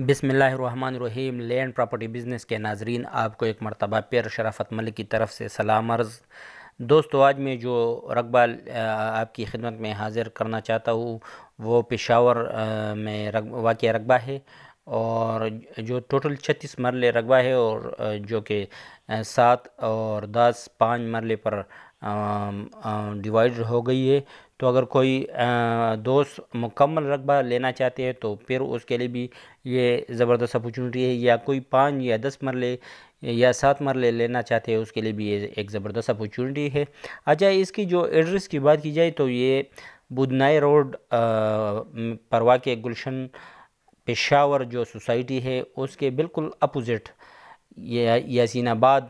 بسم اللہ الرحمن الرحیم۔ لینڈ پراپرٹی بزنس کے ناظرین، آپ کو ایک مرتبہ پھر شرافت ملک کی طرف سے سلام عرض۔ دوستو، آج میں جو رقبہ آپ کی خدمت میں حاضر کرنا چاہتا ہوں وہ پشاور میں واقع رقبہ ہے، اور جو ٹوٹل 36 مرلے رقبہ ہے، اور جو کہ 7 اور 10 5 مرلے پر ڈیوائڈ ہو گئی ہے۔ تو اگر کوئی دوست مکمل رقبہ لینا چاہتے ہیں تو پھر اس کے لیے بھی یہ زبردست اپورچونٹی ہے، یا کوئی 5 یا 10 مرلے یا 7 مرلے لینا چاہتے ہیں اس کے لیے بھی یہ ایک زبردست اپورچونٹی ہے۔ اچھا، اس کی جو ایڈریس کی بات کی جائے تو یہ بدنائی روڈ پر واقع گلشن پشاور جو سوسائٹی ہے اس کے بالکل اپوزٹ یاسین آباد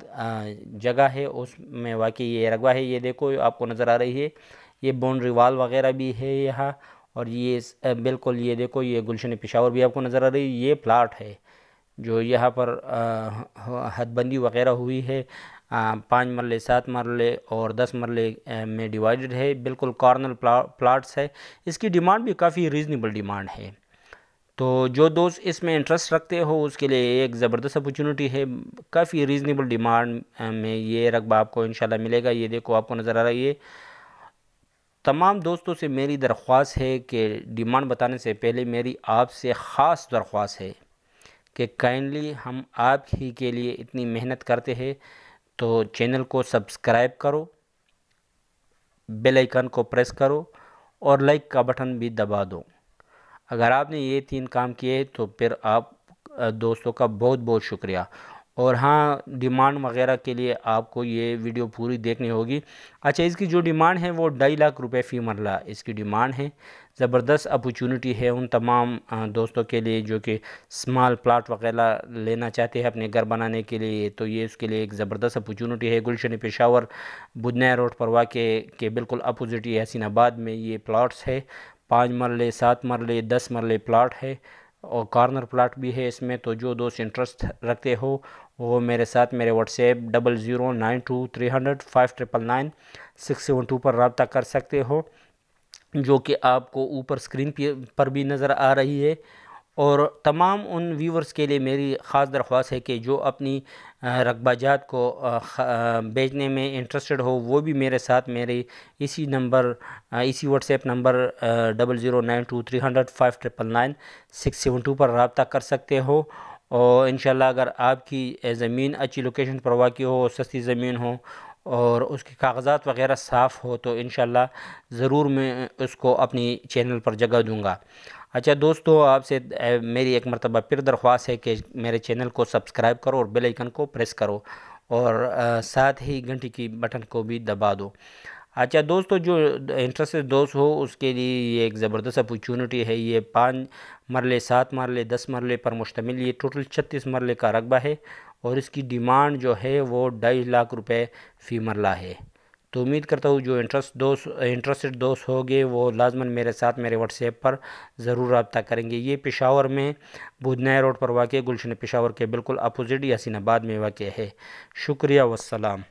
جگہ ہے، اس میں واقع یہ رقبہ ہے۔ یہ دیکھو آپ کو نظر آ رہی ہے، یہ باؤنڈری وال وغیرہ بھی ہے یہاں، اور یہ بالکل یہ دیکھو، یہ گلشن پشاور بھی آپ کو نظر آ رہی ہے۔ یہ پلاٹ ہے جو یہاں پر حد بندی وغیرہ ہوئی ہے، 5 مرلے 7 مرلے اور 10 مرلے میں ڈیوائیڈڈ ہے، بالکل کارنر پلاٹس ہے۔ اس کی ڈیمانڈ بھی کافی ریزنیبل ڈیمانڈ ہے، تو جو دوست اس میں انٹرسٹ رکھتے ہو اس کے لیے ایک زبردست اپورچونٹی ہے۔ کافی ریزنیبل ڈیمانڈ میں یہ رقبہ آپ کو انشاءاللہ ملے گا۔ یہ دیکھو آپ کو نظر آ رہی ہے۔ تمام دوستوں سے میری درخواست ہے کہ ڈیمانڈ بتانے سے پہلے میری آپ سے خاص درخواست ہے کہ کائنڈلی ہم آپ ہی کے لیے اتنی محنت کرتے ہیں، تو چینل کو سبسکرائب کرو، بیل آئیکن کو پریس کرو، اور لائک کا بٹن بھی دبا دو۔ اگر آپ نے یہ 3 کام کیے تو پھر آپ دوستوں کا بہت بہت شکریہ۔ اور ہاں، ڈیمانڈ وغیرہ کے لیے آپ کو یہ ویڈیو پوری دیکھنی ہوگی۔ اچھا، اس کی جو ڈیمانڈ ہے وہ 2.5 لاکھ روپے فی مرلہ اس کی ڈیمانڈ ہے۔ زبردست اپورچونٹی ہے ان تمام دوستوں کے لیے جو کہ سمال پلاٹ وغیرہ لینا چاہتے ہیں اپنے گھر بنانے کے لیے، تو یہ اس کے لیے ایک زبردست اپورچونٹی ہے۔ گلشن پشاور بدنائی روڈ پر واقع کے بالکل اپوزٹ یاسین آباد میں یہ پلاٹس ہے۔ 5 مرلے 7 مرلے 10 مرلے پلاٹ ہے، اور کارنر پلاٹ بھی ہے اس میں۔ تو جو دوست انٹرسٹ رکھتے ہو وہ میرے ساتھ میرے واٹس ایپ 0092300599 672 پر رابطہ کر سکتے ہو، جو کہ آپ کو اوپر اسکرین پر بھی نظر آ رہی ہے۔ اور تمام ان ویورز کے لیے میری خاص درخواست ہے کہ جو اپنی رقبہ جات کو بیچنے میں انٹرسٹڈ ہو وہ بھی میرے ساتھ میرے اسی واٹس ایپ نمبر 0092300599 672 پر رابطہ کر سکتے ہو۔ اور انشاءاللہ اگر آپ کی زمین اچھی لوکیشن پر واقع ہو، سستی زمین ہو، اور اس کے کاغذات وغیرہ صاف ہو، تو انشاءاللہ ضرور میں اس کو اپنی چینل پر جگہ دوں گا۔ اچھا دوستو، آپ سے میری ایک مرتبہ پھر درخواست ہے کہ میرے چینل کو سبسکرائب کرو اور بیل آئیکن کو پریس کرو، اور ساتھ ہی گھنٹی کی بٹن کو بھی دبا دو۔ اچھا دوستو، جو انٹرسٹڈ دوست ہو اس کے لیے یہ ایک زبردست اپورچونٹی ہے۔ یہ 5 مرلے 7 مرلے 10 مرلے پر مشتمل یہ ٹوٹل 36 مرلے کا رقبہ ہے، اور اس کی ڈیمانڈ جو ہے وہ 2.5 لاکھ روپے فی مرلہ ہے۔ تو امید کرتا ہوں جو انٹرسٹڈ دوست ہوگے وہ لازماً میرے ساتھ میرے واٹس ایپ پر ضرور رابطہ کریں گے۔ یہ پشاور میں بدنائی روڈ پر واقع گلشن پشاور کے بالکل اپوزٹ یاسین آباد میں واقع ہے۔ شکریہ والسلام۔